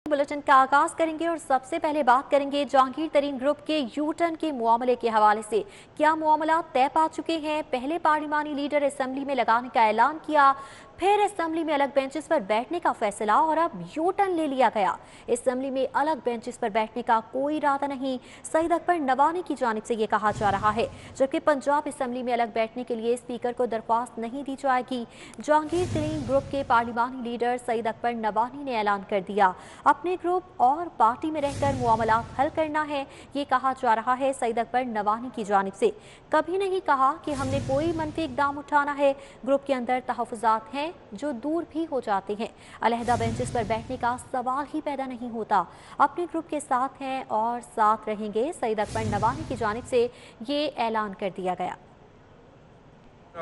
Bulletin का आगाज करेंगे और सबसे पहले बात करेंगे जहांगीर तरीन ग्रुप के यू टर्न के मामले के हवाले से। क्या मामला तय पा चुके हैं? पहले पार्लिमानी लीडर असेंबली में लगाने का ऐलान किया, फिर असेंबली में अलग बेंचेस पर बैठने का फैसला और अब यू टर्न ले लिया गया। असेंबली में अलग बेंचेस पर बैठने का कोई इरादा नहीं, सईद अकबर नवानी की जानिब से ये कहा जा रहा है, जबकि पंजाब असेंबली में अलग बैठने के लिए स्पीकर को दरख्वास्त नहीं दी जाएगी। जहांगीर तरीन ग्रुप के पार्लिमानी लीडर सईद अकबर नवानी ने ऐलान कर दिया अपने ग्रुप और पार्टी में रहकर मामला हल करना है। ये कहा जा रहा है सईद अकबर नवानी की जानिब से। कभी नहीं कहा कि हमने कोई मनफी इकदाम उठाना है। ग्रुप के अंदर तहफ़्फ़ुज़ात हैं जो दूर भी हो जाते हैं। अलहदा बेंचेस पर बैठने का सवाल ही पैदा नहीं होता। अपने ग्रुप के साथ हैं और साथ रहेंगे, सईद अकबर नवानी की जानिब से ये ऐलान कर दिया गया।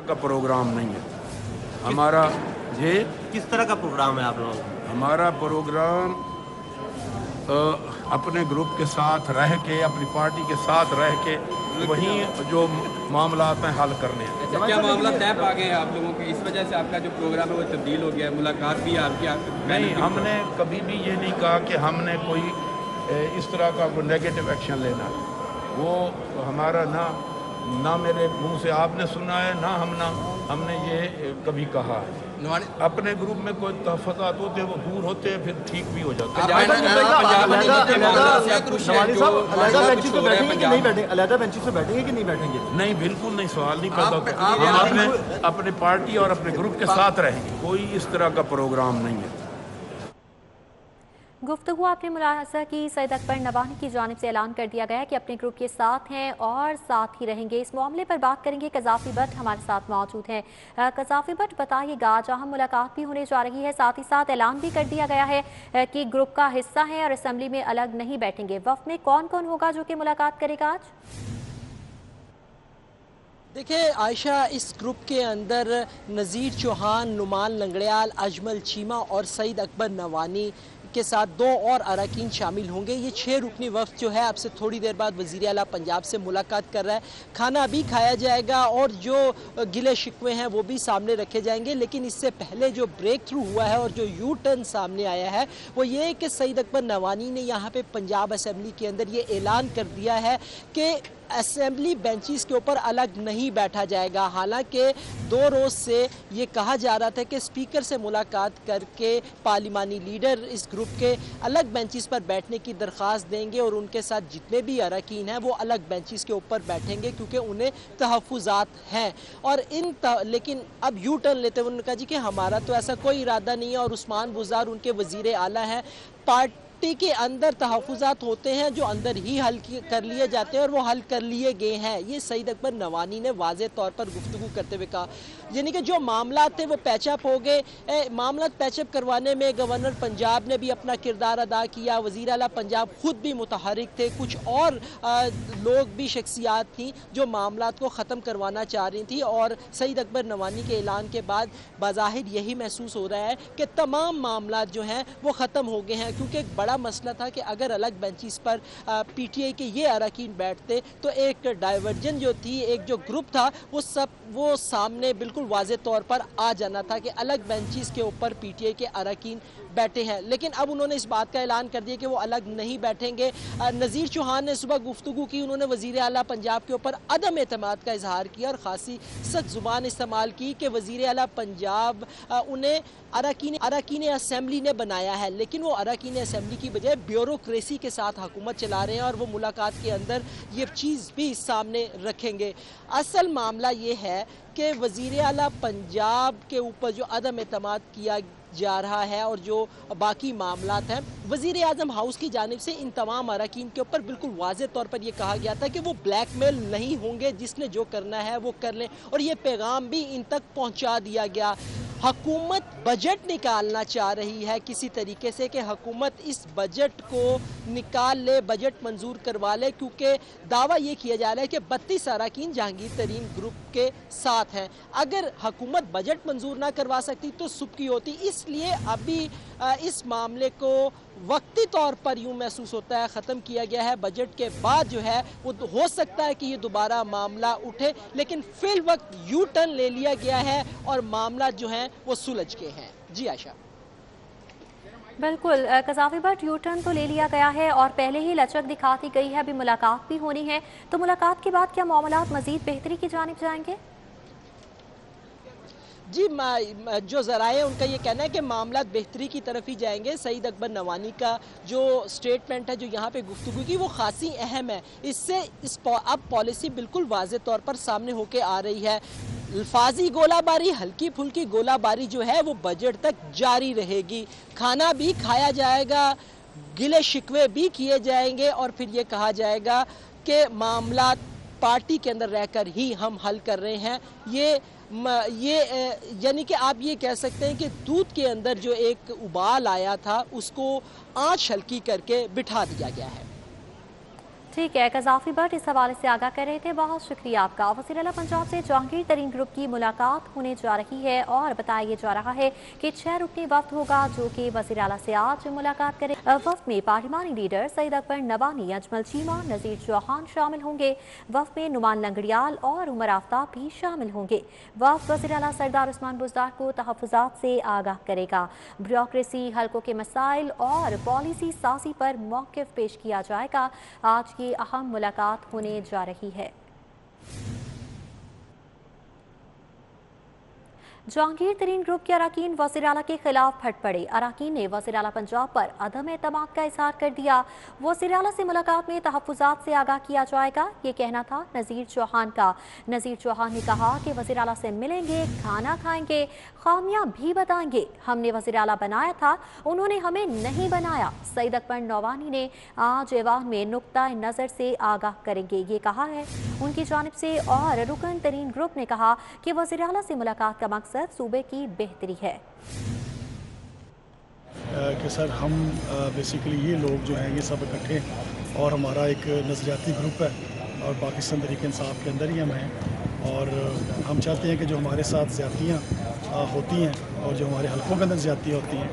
का प्रोग्राम नहीं है हमारा। ये किस तरह का प्रोग्राम है आप लोगों? हमारा प्रोग्राम अपने ग्रुप के साथ रह के, अपनी पार्टी के साथ रह के वहीं जो मामला हैं हल करने हैं। अच्छा, क्या मामला तय पा गए आप लोगों के? इस वजह से आपका जो प्रोग्राम है वो तब्दील हो गया, मुलाकात भी आपकी नहीं, हमने कभी भी ये नहीं कहा कि हमने कोई इस तरह का कोई नेगेटिव एक्शन लेना। वो हमारा ना मेरे मुंह से आपने सुना है, ना हमने ये कभी कहा है। अपने ग्रुप में कोई तहफ़्फ़ुज़ात होते हैं वो दूर होते हैं, फिर ठीक भी हो जाते हैं। नहीं, बिल्कुल नहीं, सवाल नहीं पैदा होता। हम अपने पार्टी और अपने ग्रुप के साथ रहेंगे, कोई इस तरह का प्रोग्राम नहीं है। गुफ्तगू आपने मुलाहज़ा की, सईद अकबर नवानी की जानिब से ऐलान कर दिया गया कि अपने ग्रुप के साथ हैं और साथ ही रहेंगे। इस मामले पर बात करेंगे, कज़ाफ़ी भट्ट हमारे साथ मौजूद हैं। कज़ाफ़ी भट्ट, बताइएगा, जहां मुलाकात भी होने जा रही है, साथ ही साथ ऐलान भी कर दिया गया है कि ग्रुप का हिस्सा है और असेंबली में अलग नहीं बैठेंगे। वफ़द में कौन कौन होगा जो कि मुलाकात करेगा आज? देखिए आयशा, इस ग्रुप के अंदर नज़ीर चौहान, नुमान लंगड़ियाल, अजमल चीमा और सईद अकबर नवानी के साथ 2 और अरकान शामिल होंगे। ये 6 रुकनी वफ़द जो है अब से थोड़ी देर बाद वज़ीर आला पंजाब से मुलाकात कर रहा है। खाना भी खाया जाएगा और जो गिले शिकवे हैं वो भी सामने रखे जाएंगे। लेकिन इससे पहले जो ब्रेक थ्रू हुआ है और जो यू टर्न सामने आया है वो ये है कि सईद अकबर नवानी ने यहाँ पे पंजाब असेंबली के अंदर ये ऐलान कर दिया है कि असेंबली बेंचेस के ऊपर अलग नहीं बैठा जाएगा। हालांकि 2 रोज़ से ये कहा जा रहा था कि स्पीकर से मुलाकात करके पार्लिमानी लीडर इस ग्रुप के अलग बेंचेस पर बैठने की दरख्वास्त देंगे और उनके साथ जितने भी अरकान हैं वो अलग बेंचेस के ऊपर बैठेंगे क्योंकि उन्हें तहफ़्फ़ुज़ात हैं। और लेकिन अब यू टर्न लेते हुए उन्होंने कहा जी कि हमारा तो ऐसा कोई इरादा नहीं है। और उस्मान बुज़दार उनके वज़ीर आला हैं। पार्टी के अंदर तहफ़्फ़ुज़ात होते हैं जो अंदर ही हल कर लिए जाते हैं और वो हल कर लिए गए हैं। ये सईद अकबर नवानी ने वाज़े तौर पर गुफ्तगू करते हुए कहा। यानी कि जो मामला थे वो पैचअप हो गए। मामला पैचअप करवाने में गवर्नर पंजाब ने भी अपना किरदार अदा किया, वज़ीर आला पंजाब खुद भी मुतहरिक थे, कुछ और लोग भी शख्सियात थी जो मामला को ख़त्म करवाना चाह रही थी। और सईद अकबर नवानी के ऐलान के बाद बाज़ाहिर यही महसूस हो रहा है कि तमाम मामला जो हैं वो ख़त्म हो गए हैं। क्योंकि एक बड़ा मसला था कि अगर अलग बेंचेस पर PTI के ये अरकान बैठते तो एक डाइवर्जन जो थी, एक जो ग्रुप था वो सामने बिल्कुल वाज़े तौर पर आ जाना था कि अलग बेंचेस के ऊपर PTI के अरकान बैठे हैं। लेकिन अब उन्होंने इस बात का ऐलान कर दिया कि वो अलग नहीं बैठेंगे। नज़ीर चौहान ने सुबह गुफ्तगू की, उन्होंने वज़ीर आला पंजाब के ऊपर अदम एतमाद का इजहार किया और ख़ासी सख्त ज़ुबान इस्तेमाल की कि वज़ीर आला पंजाब उन्हें अरकान असेंबली ने बनाया है, लेकिन वो अरकान असेंबली की बजाय ब्यूरोक्रेसी के साथ हुकूमत चला रहे हैं और वो मुलाकात के अंदर ये चीज़ भी सामने रखेंगे। असल मामला ये है कि वज़ीर आला पंजाब के ऊपर जो अदम एतमाद किया जा रहा है और जो बाकी मामलात हैं, वज़ीर आज़म हाउस की जानिब से इन तमाम अरकान के ऊपर बिल्कुल वाज़े तौर पर यह कहा गया था कि वो ब्लैकमेल नहीं होंगे, जिसने जो करना है वो कर लें। और ये पैगाम भी इन तक पहुँचा दिया गया। हुकूमत बजट निकालना चाह रही है किसी तरीके से कि हुकूमत इस बजट को निकाल ले, बजट मंजूर करवा ले, क्योंकि दावा ये किया जा रहा है कि 32 अरकान जहांगीर तरीन ग्रुप के साथ हैं। अगर हुकूमत बजट मंजूर ना करवा सकती तो सुबकी होती। इसलिए अभी इस मामले को वक्ती तौर पर यूँ महसूस होता है ख़त्म किया गया है। बजट के बाद जो है वो हो सकता है कि ये दोबारा मामला उठे, लेकिन फिल वक्त यू टर्न ले लिया गया है और मामला जो है वो सुलझ के हैं। जी आयशा। बिल्कुल कज़ाफ़ी भट्ट, यू टर्न तो ले लिया गया है और पहले ही लचक दिखाती गई है, अभी मुलाकात भी होनी है, तो मुलाकात के बाद क्या मामलात मज़ीद बेहतरी की जानिब जाएंगे? जी, जो ज़राए हैं उनका ये कहना है कि मामला बेहतरी की तरफ ही जाएंगे। सईद अकबर नवानी का जो स्टेटमेंट है, जो यहाँ पे गुफ्तगू की, वो खासी अहम है। इससे अब पॉलिसी बिल्कुल वाज़े तौर पर सामने होके आ रही है। अल्फाजी गोलाबारी, हल्की फुल्की गोलाबारी जो है वो बजट तक जारी रहेगी। खाना भी खाया जाएगा, गिले शिकवे भी किए जाएंगे और फिर ये कहा जाएगा कि मामला पार्टी के अंदर रहकर ही हम हल कर रहे हैं। यानी कि आप ये कह सकते हैं कि दूध के अंदर जो एक उबाल आया था उसको आंच हल्की करके बिठा दिया गया है। ठीक है, कज़ाफ़ी भट्ट इस हवाले से आगाह कर रहे थे, बहुत शुक्रिया आपका। वज़ीर आला पंजाब से जहांगीर तरीन ग्रुप की मुलाकात होने जा रही है और बताया जा रहा है कि 6 रुकनी वफ्द होगा जो कि वज़ीर आला से आज मुलाकात करे। वफ्द में पार्लिमानी लीडर सईद अकबर नवानी, अजमल चीमा, नज़ीर चौहान शामिल होंगे। वफ्द में नुमान लंगड़ियाल और उमर आफ्ताब भी शामिल होंगे। वफ्द वज़ीर आला सरदार उस्मान बुज़दार को तहफ़्फ़ुज़ात से आगाह करेगा। ब्यूरोक्रेसी, हल्कों के मसाइल और पॉलिसी साजी पर मौक़िफ़ पेश किया जाएगा। आज की अहम मुलाकात होने जा रही है। जहांगीर तरीन ग्रुप के अरकान वज़ीर आला के खिलाफ फट पड़े। अरकान ने वज़ीर आला पंजाब पर अदम एतमाद का इजहार कर दिया। वज़ीर आला से मुलाकात में तहफ़्फ़ुज़ात से आगाह किया जाएगा, ये कहना था नज़ीर चौहान का। नज़ीर चौहान ने कहा कि वज़ीर आला से मिलेंगे, खाना खाएंगे, खामियां भी बताएंगे। हमने वज़ीर आला बनाया था, उन्होंने हमें नहीं बनाया। सईद अकबर नवानी ने आज ऐवान में नुक्ता नज़र से आगाह करेंगे, ये कहा है उनकी जानिब से। और रुकन तरीन ग्रुप ने कहा कि वज़ीर आला से मुलाकात का मकसद सूबे की बेहतरी है। कि सर हम बेसिकली ये लोग जो हैं ये सब इकट्ठे और हमारा एक नज़रियाती ग्रुप है और पाकिस्तान तहरीक इंसाफ के अंदर ही हम हैं और हम चाहते हैं कि जो हमारे साथ ज़्यादतियाँ होती हैं और जो हमारे हलकों के अंदर ज़्यादतियाँ होती हैं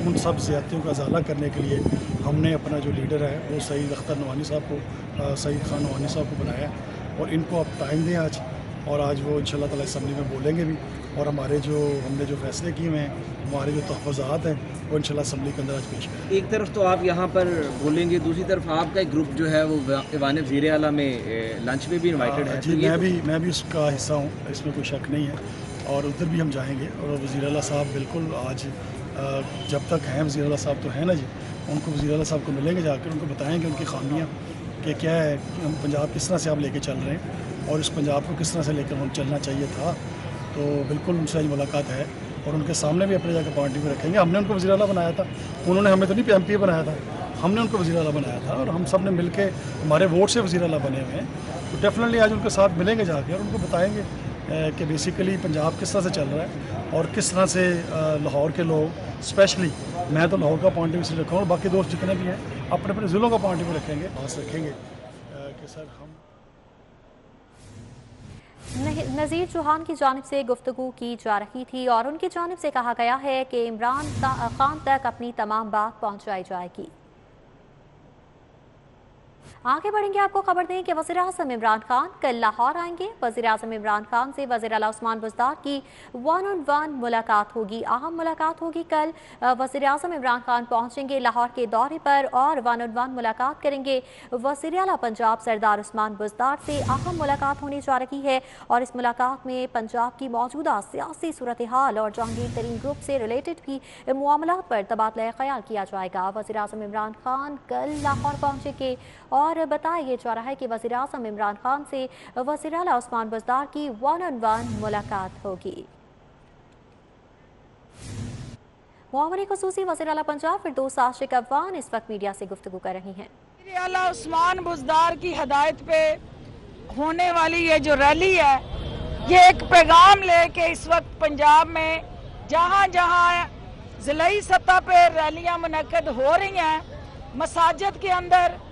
उन सब ज़्यादतियों का अजाला करने के लिए हमने अपना जो लीडर है वो सईद अख्तर नवानी साहब को, सईद खान नवानी साहब को बनाया और इनको अब टाइम दें आज, और आज वो इंशाल्लाह ताला असम्बली में बोलेंगे भी और हमने जो फैसले किए हुए हैं, हमारे जो तहफ़्फ़ुज़ात हैं वो इंशाल्लाह असम्बली के अंदर आज पेश करेंगे। एक तरफ तो आप यहाँ पर बोलेंगे, दूसरी तरफ आपका एक ग्रुप जो है वो ऐवान वज़ीर आला में लंच में भी इनवाइटेड है। जी, मैं भी उसका हिस्सा हूँ, इसमें कोई शक नहीं है और उधर भी हम जाएंगे। और वज़ीर आला साहब बिल्कुल आज जब तक हैं वज़ीर आला साहब तो हैं ना जी, उनको वज़ीर आला साहब को मिलेंगे, जाकर उनको बताएँगे उनकी खामियाँ कि क्या है, कि हम पंजाब किस तरह से आप लेके चल रहे हैं और इस पंजाब को किस तरह से लेकर हम चलना चाहिए था। तो बिल्कुल उनसे आज मुलाकात है और उनके सामने भी अपने जाकर पार्टी में रखेंगे। हमने उनको वज़ीर आला बनाया था, उन्होंने हमें तो नहीं MP बनाया था, हमने उनको वज़ीर आला बनाया था और हम सब ने मिल के हमारे वोट से वज़ीर आला बने हुए हैं। तो डेफिनेटली आज उनके साथ मिलेंगे जाके और उनको बताएँगे कि बेसिकली पंजाब किस तरह से चल रहा है और किस तरह से लाहौर के लोग, स्पेशली मैं तो लाहौर का पॉइंट ऑफ व्यू से रखा हूँ और बाकी दोस्त जितने भी हैं अपने अपने ज़िलों का पॉइंट ऑफ व्यू रखेंगे, पास रखेंगे कि सर हम। नज़ीर चौहान की जानिब से गुफ्तगू की जा रही थी और उनकी जानिब से कहा गया है कि इमरान खान तक अपनी तमाम बात पहुँचाई जाएगी। आगे बढ़ेंगे, आपको खबर दें कि वज़ीर आज़म इमरान खान कल लाहौर आएंगे। वज़ीर आज़म इमरान खान से वज़ीर आला उस्मान बुज़दार की 1-on-1 मुलाकात होगी, अहम मुलाकात होगी। कल वज़ीर आज़म इमरान खान पहुंचेंगे लाहौर के दौरे पर और 1-on-1 मुलाकात करेंगे। वज़ीर आला पंजाब सरदार उस्मान बुज़दार से अहम मुलाकात होने जा रही है और इस मुलाकात में पंजाब की मौजूदा सियासी सूरत हाल और जहांगीर तरीन ग्रुप से रिलेटेड भी मामलात पर तबादला ख्याल किया जाएगा। वज़ीर आज़म इमरान खान कल लाहौर पहुंचेंगे और बताया जा रहा है कि वज़ीर आज़म इमरान खान से वज़ीर आला उस्मान बुज़दार की 1-on-1 मुलाकात होगी। मुआवरी ख़ुसूसी वज़ीर आला पंजाब फिरदौस आशिक अफगान इस वक्त मीडिया से गुफ्तगू कर रही हैं। वज़ीर आला उस्मान बुज़दार की हदायत पे होने वाली ये जो रैली है, ये एक पैगाम लेके इस वक्त पंजाब में जहाँ जहाँ ज़िलाई सतह पे रैलियाँ मुनक्कद हो रही हैं, मसाजिद के अंदर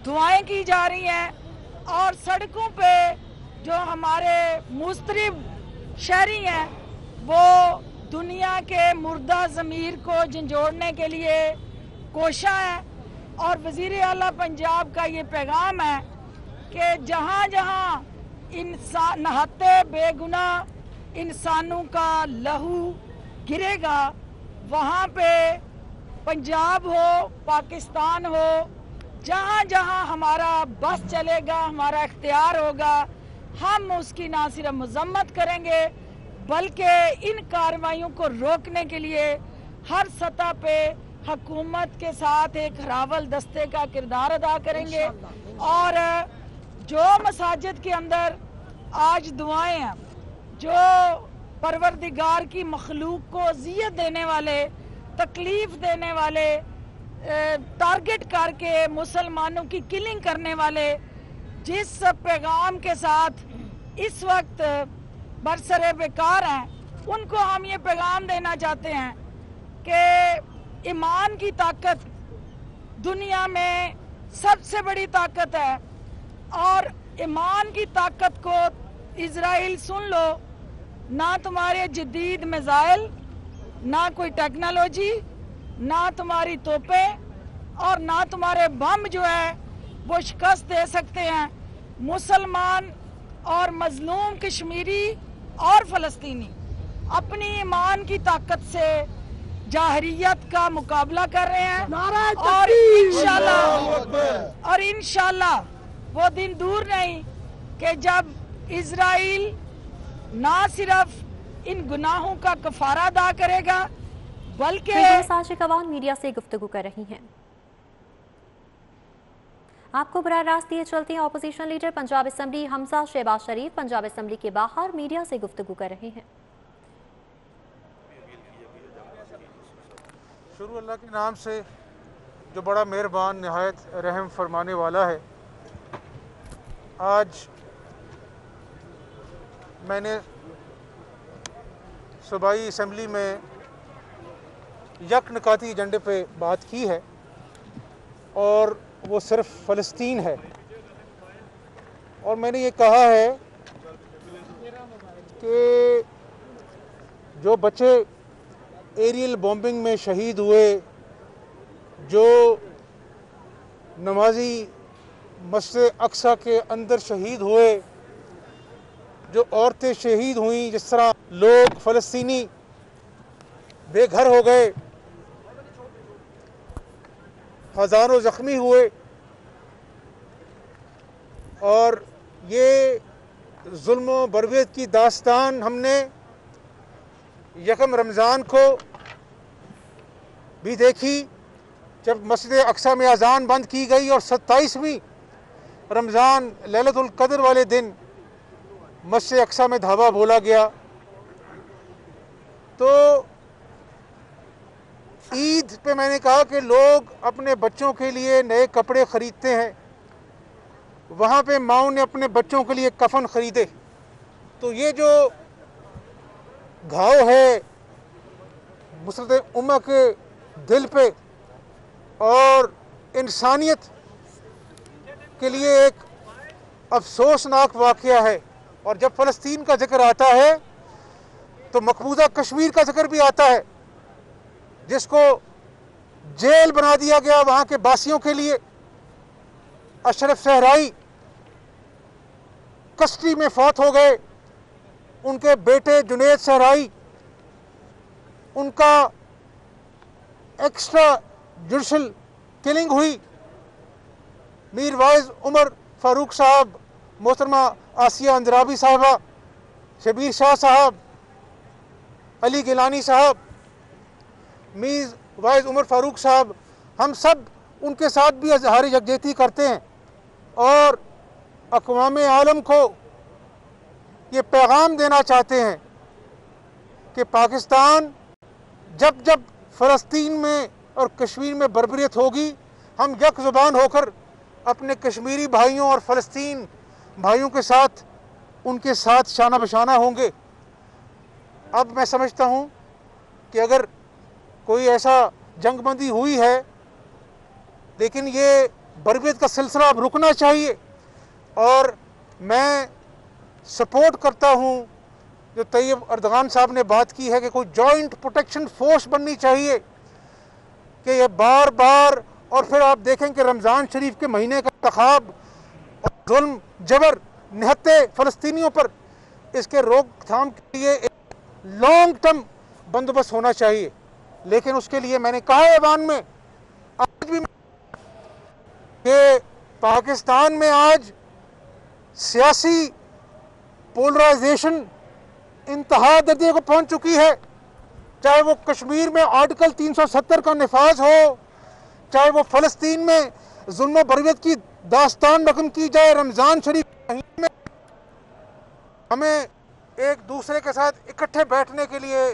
दुआएं की जा रही हैं और सड़कों पे जो हमारे मुस्तरिब शहरी हैं वो दुनिया के मुर्दा ज़मीर को झंझोड़ने के लिए कोशा है। और वज़ीर आला पंजाब का ये पैगाम है कि जहाँ जहाँ इंसान नहाते बेगुनाह इंसानों का लहू गिरेगा, वहाँ पे पंजाब हो, पाकिस्तान हो, जहाँ जहाँ हमारा बस चलेगा, हमारा इख्तियार होगा, हम उसकी ना सिर्फ मजम्मत करेंगे बल्कि इन कार्रवाइयों को रोकने के लिए हर सतह पे हुकूमत के साथ एक हरावल दस्ते का किरदार अदा करेंगे। और जो मसाजिद के अंदर आज दुआएं हैं, जो परवरदिगार की मखलूक को अज़ियत देने वाले, तकलीफ देने वाले, टारगेट करके मुसलमानों की किलिंग करने वाले जिस पैगाम के साथ इस वक्त बरसरे बेकार हैं, उनको हम ये पैगाम देना चाहते हैं कि ईमान की ताकत दुनिया में सबसे बड़ी ताकत है और ईमान की ताकत को इजराइल सुन लो, ना तुम्हारे जदीद मिसाइल, ना कोई टेक्नोलॉजी, ना तुम्हारी तोपें और ना तुम्हारे बम जो है वो शिकस्त दे सकते हैं मुसलमान और मजलूम कश्मीरी और फलस्तीनी अपनी ईमान की ताकत से जाहरियत का मुकाबला कर रहे हैं। और इंशाल्लाह वो दिन दूर नहीं कि जब इजराइल ना सिर्फ इन गुनाहों का कफारा अदा करेगा बल्कि साजिद अवान मीडिया से गुफ्तगू कर रही हैं। आपको बराह रास्त दिए चलते हैं। Opposition leader Punjab assembly Hamza Shahbaz Sharif Punjab assembly के बाहर मीडिया से गुफ्तगू कर रहे हैं। शुरू अल्लाह के नाम से जो बड़ा मेहरबान नहायत रहम फरमाने वाला है। आज मैंने सूबाई असम्बली में यकनकाती एजेंडे पे बात की है और वो सिर्फ फ़लस्तीन है। और मैंने ये कहा है कि जो बच्चे एरियल बॉम्बिंग में शहीद हुए, जो नमाजी मस्जिद अक्सा के अंदर शहीद हुए, जो औरतें शहीद हुई, जिस तरह लोग फ़लस्तीनी बेघर हो गए, हज़ारों ज़ख्मी हुए और ये जुल्म बरबरीत की दास्तान हमने यकम रमज़ान को भी देखी जब मस्जिद अक्सा में अजान बंद की गई और 27वीं रमज़ान लैलतुल क़द्र वाले दिन मस्जिद अक्सा में धावा बोला गया। तो ईद पे मैंने कहा कि लोग अपने बच्चों के लिए नए कपड़े ख़रीदते हैं, वहाँ पे माओं ने अपने बच्चों के लिए कफन ख़रीदे। तो ये जो घाव है मुसलमान उम्मा के दिल पे और इंसानियत के लिए एक अफसोसनाक वाक़या है। और जब फ़लस्तीन का जिक्र आता है तो मकबूजा कश्मीर का जिक्र भी आता है, जिसको जेल बना दिया गया वहाँ के बासियों के लिए। अशरफ सहराई कस्टडी में फौत हो गए, उनके बेटे जुनेद सहराई, उनका एक्स्ट्रा जुडिशल किलिंग हुई। मीर वाइज उमर फारूक साहब, मोहतरमा आसिया अंद्राबी साहबा, शबीर शाह साहब, अली गिलानी साहब, मीर वाइज उमर फारूक साहब, हम सब उनके साथ भी इज़हार यकजहती करते हैं और अक़वाम आलम को ये पैगाम देना चाहते हैं कि पाकिस्तान जब जब फ़लस्तीन में और कश्मीर में बर्बरियत होगी, हम यक ज़ुबान होकर अपने कश्मीरी भाइयों और फ़लस्तीन भाइयों के साथ उनके साथ शाना बशाना होंगे। अब मैं समझता हूँ कि अगर कोई ऐसा जंगबंदी हुई है, लेकिन ये बर्बरियत का सिलसिला अब रुकना चाहिए। और मैं सपोर्ट करता हूँ जो तैयब अर्दगान साहब ने बात की है कि कोई जॉइंट प्रोटेक्शन फोर्स बननी चाहिए कि ये बार बार, और फिर आप देखें कि रमज़ान शरीफ के महीने का इंतखाब और जुल्म जबर निहत्ते फ़लस्तीनियों पर, इसके रोकथाम के लिए एक लॉन्ग टर्म बंदोबस्त होना चाहिए। लेकिन उसके लिए मैंने कहा है ऐवान में आज भी कि पाकिस्तान में आज सियासी पोलराइजेशन इंतहा दर्जे को पहुंच चुकी है, चाहे वो कश्मीर में आर्टिकल 370 का नफाज हो, चाहे वो फ़लस्तीन में जुल्म बरगत की दास्तान रकम की जाए। रमज़ान शरीफ में हमें एक दूसरे के साथ इकट्ठे बैठने के लिए,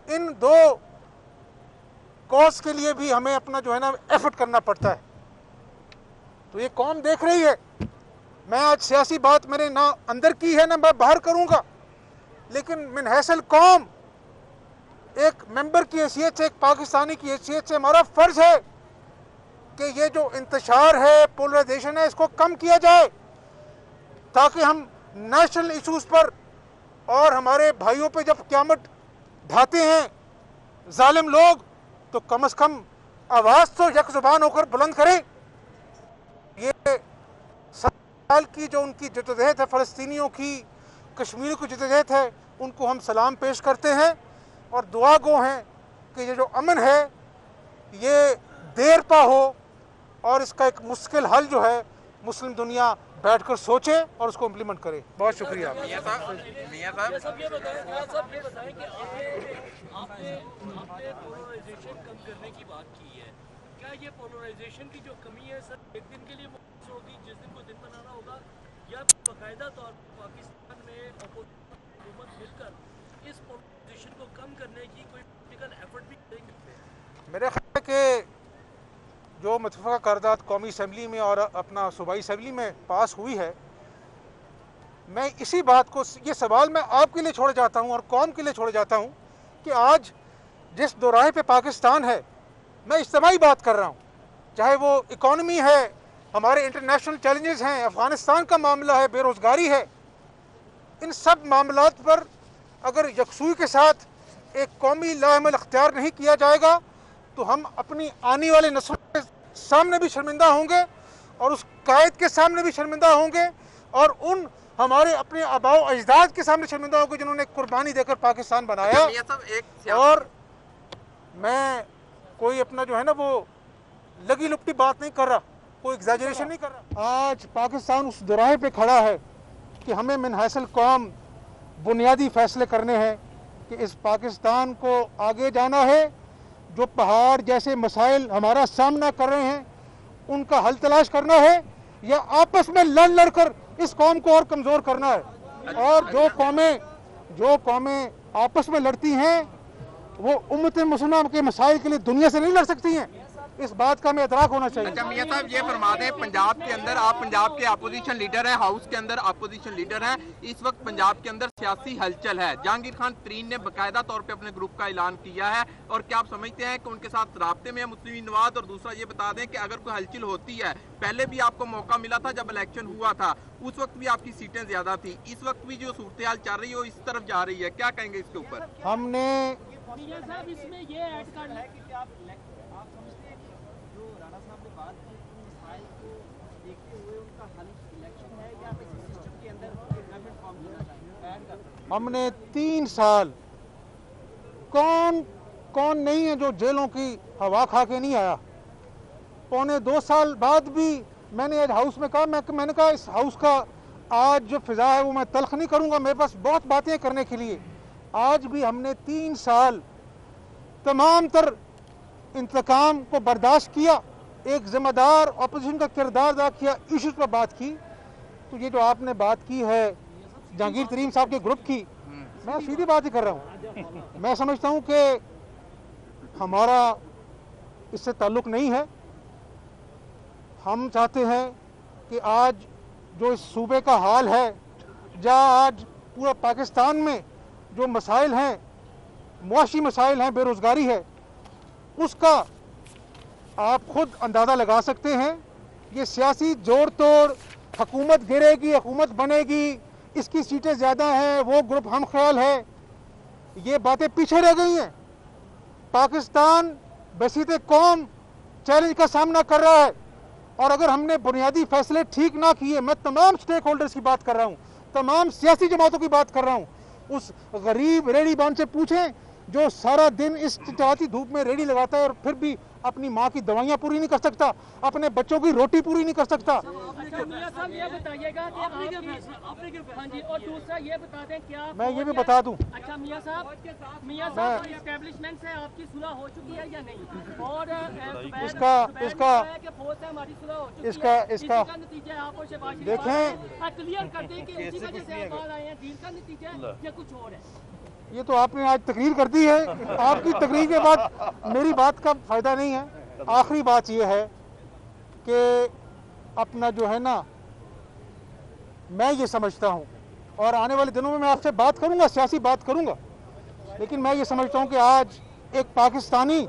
इन दो कॉज के लिए भी हमें अपना जो है ना एफर्ट करना पड़ता है। तो ये कौम देख रही है। मैं आज सियासी बात मैंने ना अंदर की है ना मैं बाहर करूँगा, लेकिन मिन हैसल कौम, एक मेंबर की हैसियत से, एक पाकिस्तानी की हैसियत से हमारा फ़र्ज़ है कि ये जो इंतशार है, पोलराइजेशन है, इसको कम किया जाए, ताकि हम नेशनल इशूज़ पर और हमारे भाइयों पे जब क़यामत ढाते हैं जालिम लोग, तो कम से कम आवाज़ तो यक ज़ुबान होकर बुलंद करें। ये 7 साल की जो उनकी जद्दोजहद है, फ़लस्तीनियों की, कश्मीर की जद्दोजहद है, उनको हम सलाम पेश करते हैं और दुआ गो हैं कि ये जो अमन है ये देर पा हो और इसका एक मुश्किल हल जो है मुस्लिम दुनिया बैठकर सोचे और उसको इम्प्लीमेंट करे। बहुत शुक्रिया। मियां साहब ये बताएं कि आपने पोलराइजेशन कम करने की बात की है, क्या ये पोलराइजेशन की जो कमी है सर एक दिन के लिए होगी, जिस दिन को दिन मनाना होगा, या बाकायदा तौर पर पाकिस्तान में हुकूमत मिलकर इस पोलराइजेशन को कम करने की कोई प्रैक्टिकल एफर्ट भी करेंगे? मेरे ख्याल है कि जो मुतफ़क़ा करारदाद कौमी असम्बली में और अपना सूबाई असम्बली में पास हुई है, मैं इसी बात को, ये सवाल मैं आपके लिए छोड़ जाता हूँ और कौम के लिए छोड़ जाता हूँ कि आज जिस दोराहे पे पाकिस्तान है, मैं इज्तिमाई बात कर रहा हूँ, चाहे वो इकॉनमी है, हमारे इंटरनेशनल चैलेंजेस हैं, अफ़गानिस्तान का मामला है, बेरोज़गारी है, इन सब मामलात पर अगर यकसूई के साथ एक कौमी लाअमल अख्तियार नहीं किया जाएगा तो हम अपनी आने वाले नस्लों के सामने भी शर्मिंदा होंगे और उस कायद के सामने भी शर्मिंदा होंगे और उन हमारे अपने आबाओ अजदाद के सामने शर्मिंदा होंगे जिन्होंने कुर्बानी देकर पाकिस्तान बनाया। और मैं कोई अपना जो है ना वो लगी लुपटी बात नहीं कर रहा, कोई एग्जैजरेशन नहीं कर रहा। आज पाकिस्तान उस दोराहे पे खड़ा है कि हमें मिन हैसल कौम बुनियादी फैसले करने हैं कि इस पाकिस्तान को आगे जाना है, जो पहाड़ जैसे मसाइल हमारा सामना कर रहे हैं उनका हल तलाश करना है, या आपस में लड़ लड़ कर इस कौम को और कमज़ोर करना है। और जो कौमें आपस में लड़ती हैं वो उम्मत मुस्लिमा के मसाइल के लिए दुनिया से नहीं लड़ सकती हैं, इस बात का हमें इदराक होना चाहिए। अच्छा मियां साहब ये फरमा दें, पंजाब के अंदर आप पंजाब के अपोजिशन लीडर हैं, हाउस के अंदर अपोजिशन लीडर हैं, इस वक्त पंजाब के अंदर सियासी हलचल है। जहांगीर खान तरीन ने बाकायदा तौर पे अपने ग्रुप का ऐलान किया है, और क्या आप समझते हैं कि उनके साथ राब्ते में है मुस्लिम नवाज? और दूसरा ये बता दें कि अगर कोई हलचल होती है, पहले भी आपको मौका मिला था जब इलेक्शन हुआ था, उस वक्त भी आपकी सीटें ज्यादा थी, इस वक्त भी जो सूरत हाल चल रही है वो इस तरफ जा रही है, क्या कहेंगे इसके ऊपर? हमने इसमें ये ऐड कर है कि आप समझते हैं जो राणा साहब ने बात की मसाइल को देखते हुए उनका हल इलेक्शन है या किसी सिस्टम के अंदर गवर्नमेंट फॉर्म होना चाहिए? हमने 3 साल कौन नहीं है जो जेलों की हवा खा के नहीं आया। पौने 2 साल बाद भी मैंने आज हाउस में कहा, मैंने कहा इस हाउस का आज जो फिजा है वो मैं तल्ख नहीं करूँगा, मेरे पास बहुत बातें करने के लिए। आज भी हमने 3 साल तमाम तर इंतकाम को बर्दाश्त किया, एक जिम्मेदार अपोजिशन का किरदार अदा किया, इशूज़ पर बात की। तो ये जो आपने बात की है जहांगीर तरीन साहब के ग्रुप की, मैं सीधी बात ही कर रहा हूँ। मैं समझता हूँ कि हमारा इससे ताल्लुक़ नहीं है। हम चाहते हैं कि आज जो इस सूबे का हाल है, जहाँ आज पूरा पाकिस्तान में जो मसाइल हैं, मुआशी मसाइल हैं, बेरोज़गारी है, उसका आप खुद अंदाज़ा लगा सकते हैं। ये सियासी जोड़ तोड़, हुकूमत गिरेगी, हुकूमत बनेगी, इसकी सीटें ज़्यादा हैं, वो ग्रुप हम ख्याल है, ये बातें पीछे रह गई हैं। पाकिस्तान बसीते कौम चैलेंज का सामना कर रहा है, और अगर हमने बुनियादी फैसले ठीक ना किए, मैं तमाम स्टेक होल्डर्स की बात कर रहा हूँ, तमाम सियासी जमातों की बात कर रहा हूँ, उस गरीब रेडी बान से पूछें जो सारा दिन इस चिटचिटाती धूप में रेडी लगाता है और फिर भी अपनी माँ की दवाइयाँ पूरी नहीं कर सकता, अपने बच्चों की रोटी पूरी नहीं कर सकता। मियां साहब ये बताइएगा कि हाँ जी, और दूसरा ये बता दें क्या मैं ये भी बता दूं, अच्छा मियां साहब एस्टेब्लिशमेंट से आपकी सुलह हो चुकी है या नहीं? और इसका नतीजा आपको देखें, क्लियर कर दें कि इसी वजह से आप बाहर आए हैं, डील का नतीजा है या कुछ और है? ये तो आपने आज तकरीर कर दी है, आपकी तकरीर के बाद मेरी बात का फायदा नहीं है। आखिरी बात ये है कि अपना जो है ना, मैं ये समझता हूँ और आने वाले दिनों में मैं आपसे बात करूँगा, सियासी बात करूँगा, लेकिन मैं ये समझता हूँ कि आज एक पाकिस्तानी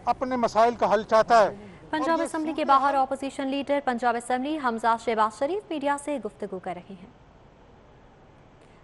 अपने मसाइल का हल चाहता है। पंजाब असम्बली के बाहर opposition leader Punjab assembly Hamza Shahbaz Sharif media से गुफ्तगू कर रहे हैं।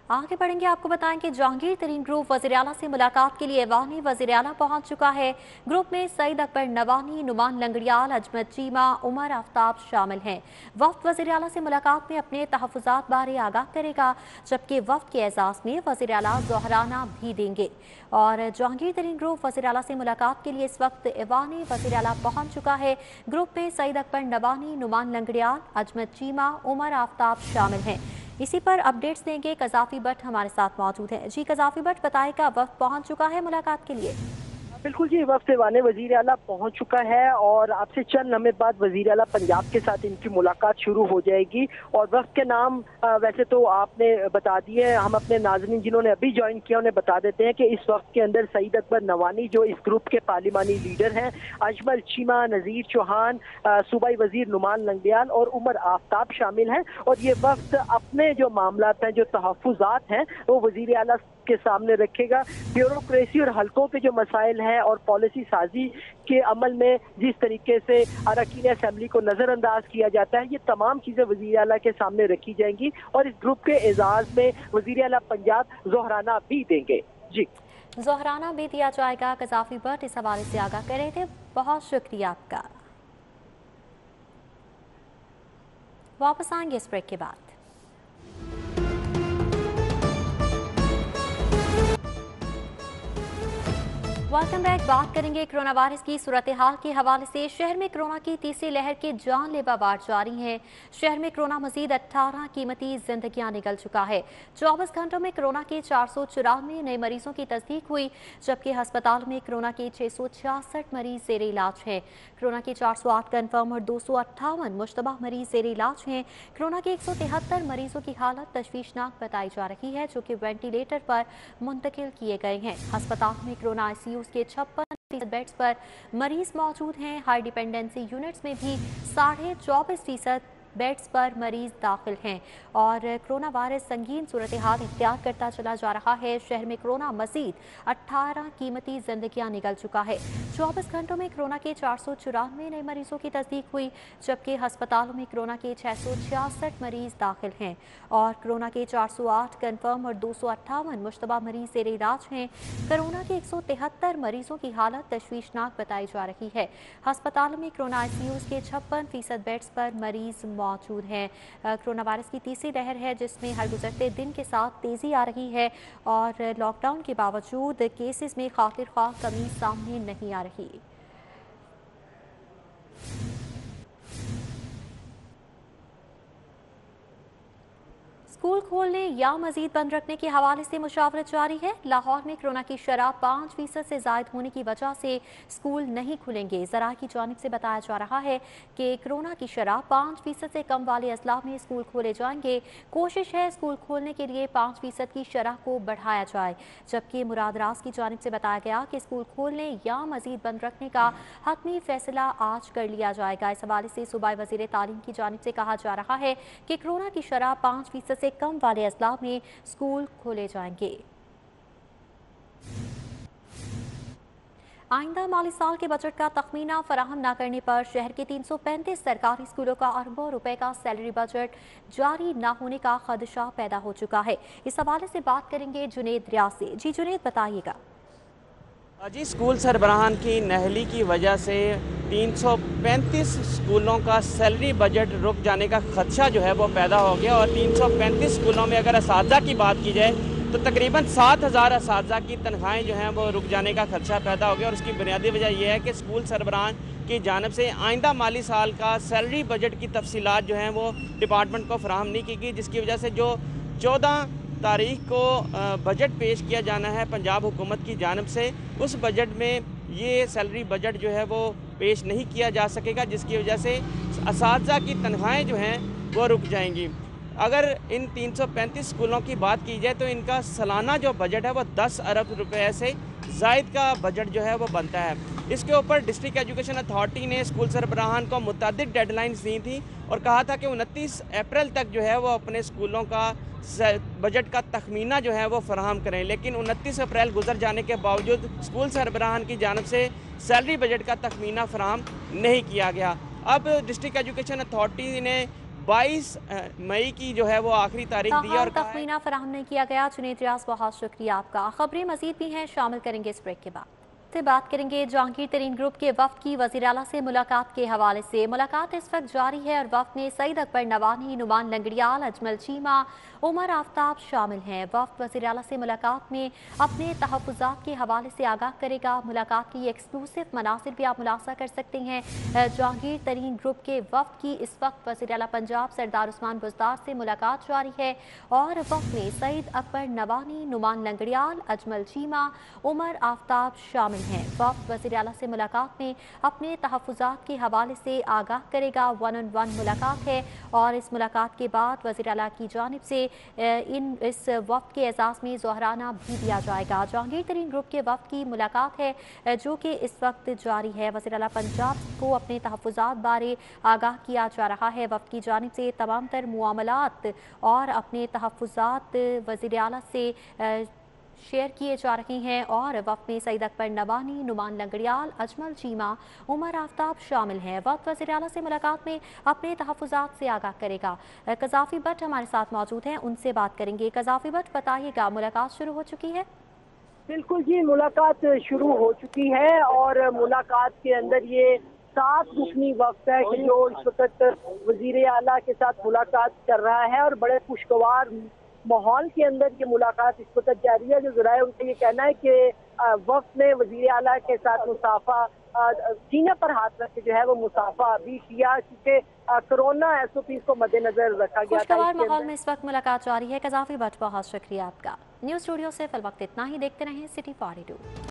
आगे बढ़ेंगे, आपको बताएं कि जहांगीर तरीन ग्रुप वज़ीर आला से मुलाकात के लिए ऐवान वज़ीर आला पहुंच चुका है। ग्रुप में सईद अकबर नवानी, नुमान लंगड़ियाल, अजमत चीमा, उमर आफ्ताब शामिल हैं। वफ्द वज़ीर आला से मुलाकात में अपने तहफ़्फ़ुज़ात बारे आगाह करेगा, जबकि वफ्द के एजाज़ में वज़ीर आला ज़ोहराना भी देंगे। और जहांगीर तरीन ग्रुप वज़ीर आला से मुलाकात के लिए इस वक्त ऐवान वज़ीर आला पहुँच चुका है। ग्रुप में सईद अकबर नवानी, नुमान लंगड़ियाल, अजमत चीमा, उमर आफ्ताब शामिल हैं। इसी पर अपडेट्स देंगे कज़ाफ़ी भट्ट हमारे साथ मौजूद है। जी कज़ाफ़ी भट्ट, बताएगा वक्त पहुंच चुका है मुलाकात के लिए? बिल्कुल जी, वक्त ऐवान वज़ीर आला पहुंच चुका है और अब से चंद लम्हे बाद वज़ीर आला पंजाब के साथ इनकी मुलाकात शुरू हो जाएगी। और वक्त के नाम वैसे तो आपने बता दिए, हम अपने नाज़रीन जिन्होंने अभी ज्वाइन किया उन्हें बता देते हैं कि इस वक्त के अंदर सईद अकबर नवानी जो इस ग्रुप के पार्लिमानी लीडर हैं, अजमल चीमा, नज़ीर चौहान, सूबाई वज़ीर नुमान लंगड़ियाल और उमर आफ्ताब शामिल हैं। और ये वक्त अपने जो मामलात हैं, जो तहफ़्फ़ुज़ात हैं, वो वज़ीर आला के सामने रखेगा। ब्यूरोक्रेसी और हल्कों के जो मसाइल हैं और पॉलिसी साजी के अमल में जिस तरीके से अरकान असेंबली को नज़रअंदाज किया जाता है, ये तमाम चीज़ें वज़ीर आला के सामने रखी जाएंगी और इस ग्रुप के एजाज़ में वज़ीर आला पंजाब ज़ोहराना भी देंगे। जी, ज़ोहराना भी दिया जाएगा। कज़ाफ़ी भट्ट इस हवाले से आगाह कर रहे थे, बहुत शुक्रिया आपका। वापस आएंगे इस ब्रेक के बाद। Welcome back. बात करेंगे कोरोना वायरस की सूरत हाल के हवाले से। शहर में कोरोना की तीसरी लहर के जानलेवा वार जारी हैं। शहर में कोरोना मजीद 18 कीमती जिंदगियां निकल चुका है। 24 घंटों में कोरोना के 494 नए मरीजों की तस्दीक हुई, जबकि अस्पताल में कोरोना के 666 मरीज ज़ेर इलाज हैं। कोरोना के 408 कन्फर्म और 258 मुश्तबा मरीज ज़ेर इलाज हैं। कोरोना के 173 मरीजों की हालत तशवीशनाक बताई जा रही है, जो कि वेंटिलेटर पर मुंतकिल किए गए हैं। अस्पताल में कोरोना ICU के 56% बेड्स पर मरीज मौजूद हैं। हाई डिपेंडेंसी यूनिट्स में भी 24.5% बेड्स पर मरीज दाखिल हैं और कोरोना वायरस संगीन सूरत हाल इख्तियार करता चला जा रहा है। शहर में कोरोना मजीद 18 कीमती जिंदगियां निकल चुका है। 24 घंटों में कोरोना के 494 नए मरीजों की तस्दीक हुई, जबकि अस्पतालों में कोरोना के 666 मरीज दाखिल हैं और कोरोना के 408 कन्फर्म और 258 मुश्तबा मरीज ज़ेर इलाज हैं। कोरोना के 173 मरीजों की हालत तशवीशनाक बताई जा रही है। अस्पतालों में कोरोना ICUs के 56% बेड्स पर मरीज मौजूद हैं। कोरोना वायरस की तीसरी लहर है, जिसमें हर गुजरते दिन के साथ तेज़ी आ रही है और लॉकडाउन के बावजूद केसेस में खातिर ख्वाह कमी सामने नहीं आ रही। स्कूल खोलने या मजीद बंद रखने के हवाले से मुशावरत जारी है। लाहौर में कोरोना की शरह 5% से ज़ायद होने की वजह से स्कूल नहीं खुलेंगे। ज़राए की जानिब से बताया जा रहा है कि कोरोना की शरह 5% से कम वाले अजला में स्कूल खोले जाएंगे। कोशिश है स्कूल खोलने के लिए 5% की शरह को बढ़ाया जाए, जबकि मुरादराज की जानिब से बताया गया कि स्कूल खोलने या मजीद बंद रखने का हतमी फैसला आज कर लिया जाएगा। इस हवाले से सूबाई वज़ीर तालीम की जानिब से कहा जा रहा है कि कोरोना की शरह 5% से कम वाले अजला में स्कूल खोले जाएंगे। आइंदा माली साल के बजट का तखमीना फराहम न करने पर शहर के 335 सरकारी स्कूलों का अरबों रुपए का सैलरी बजट जारी न होने का खदशा पैदा हो चुका है। इस हवाले से बात करेंगे जुनेद रियाज से। जी जुनेद, बताइएगा। जी, स्कूल सरबराहान की नहली की वजह से 335 स्कूलों का सैलरी बजट रुक जाने का खदशा जो है वो पैदा हो गया और 335 स्कूलों में अगर असातिज़ा की बात की जाए तो तकरीबन 7,000 असातिज़ा की तनख्वाहें जो हैं वो रुक जाने का खदशा पैदा हो गया। और उसकी बुनियादी वजह यह है कि स्कूल सरबराहान की जानिब से आइंदा माली साल का सैलरी बजट की तफसीलात जो हैं वो डिपार्टमेंट को फराहम नहीं की गई, जिसकी वजह से जो 14 तारीख को बजट पेश किया जाना है पंजाब हुकूमत की जानिब से, उस बजट में ये सैलरी बजट जो है वो पेश नहीं किया जा सकेगा, जिसकी वजह से असातिज़ा की तनख्वाहें जो हैं वो रुक जाएंगी। अगर इन 335 स्कूलों की बात की जाए तो इनका सालाना जो बजट है वो 10 अरब रुपए से ज़ायद का बजट जो है वो बनता है। इसके ऊपर डिस्ट्रिक्ट एजुकेशन अथॉरिटी ने स्कूल सरबराहान को मुतादिद डेडलाइंस दी थी और कहा था कि 29 अप्रैल तक जो है वो अपने स्कूलों का बजट का तखमीना जो है वो फराहम करें, लेकिन 29 अप्रैल गुजर जाने के बावजूद स्कूल सरबराहान की जानिब से सैलरी बजट का तखमीना फराहम नहीं किया गया। अब डिस्ट्रिक्ट एजुकेशन अथॉरिटी ने 22 मई की जो है वो आखिरी तारीख दी और तखमीना फराहम नहीं किया गया। जुनैद रियाज, बहुत शुक्रिया आपका। खबरें मजीद भी हैं, शामिल करेंगे इस ब्रेक के बाद। से बात करेंगे जहांगीर तरीन ग्रुप के वफ्द की वज़ीर आला से मुलाकात के हवाले से। मुलाकात इस वक्त जारी है और वफ्द में सईद अकबर नवानी, नुमान लंगड़ियाल, अजमल चीमा, उमर आफ्ताब शामिल हैं। वफ्द वज़ीर आला से मुलाकात में अपने तहफ़्फ़ुज़ात के हवाले से आगाह करेगा। मुलाकात की एक्सक्लूसिव मनासिर भी आप मुलाहज़ा कर सकते हैं। जहांगीर तरीन ग्रुप के वफ्द की इस वक्त वज़ीर आला पंजाब सरदार उस्मान बुज़दार से मुलाकात जारी है और वफ्द में सईद अकबर नवानी, नुमान लंगड़ियाल, अजमल चीमा, उमर आफ्ताब शामिल हैं। वफ्द वज़ीर आला से मुलाकात में अपने तहफ़्फ़ुज़ात के हवाले से आगाह करेगा। 1-on-1 मुलाकात है और इस मुलाकात के बाद वज़ीर आला की जानिब से इस वफ्द के एजाज़ में ज़ोहराना भी दिया जाएगा। जहांगीर तरीन ग्रुप के वफ्द की मुलाकात है जो कि इस वक्त जारी है। वज़ीर आला पंजाब को अपने तहफ़्फ़ुज़ात बारे आगाह किया जा रहा है। वफ्द की जानिब से तमाम तर मुआमलात और अपने तहफ़्फ़ुज़ात वज़ीर आला से शेयर किए जा रहे हैं और वफ्द में सईद अकबर नवानी, नुमान लंगड़ियाल, अजमल चीमा, उमर आफ्ताब शामिल हैं। वफ्द वज़ीर आला से मुलाकात में अपने तहफ़्फ़ुज़ात से आगाह करेगा। कज़ाफ़ी भट्ट हमारे साथ मौजूद हैं, उनसे बात करेंगे। कज़ाफ़ी भट्ट, बताइएगा, मुलाकात शुरू हो चुकी है? बिल्कुल जी, मुलाकात शुरू हो चुकी है और मुलाकात के अंदर ये 7 रुकनी वक्त है कि जो इस वक्त वज़ीर आला के साथ मुलाकात कर रहा है और बड़े खुशगवार माहौल के अंदर ये मुलाकात इस वक्त जारी है। जो ज़राए उनका ये कहना है कि वक्त ने वज़ीर आला के साथ मुसाफा सीने पर हाथ रख के जो है वो मुसाफा भी किया, क्योंकि कोरोना SOPs को मद्देनजर रखा गया था। खुशगवार माहौल में इस वक्त मुलाकात जारी है। कज़ाफ़ी भट्ट, बहुत शुक्रिया आपका। न्यूज़ स्टूडियो से फिल वक्त इतना ही। देखते रहें सिटी 42।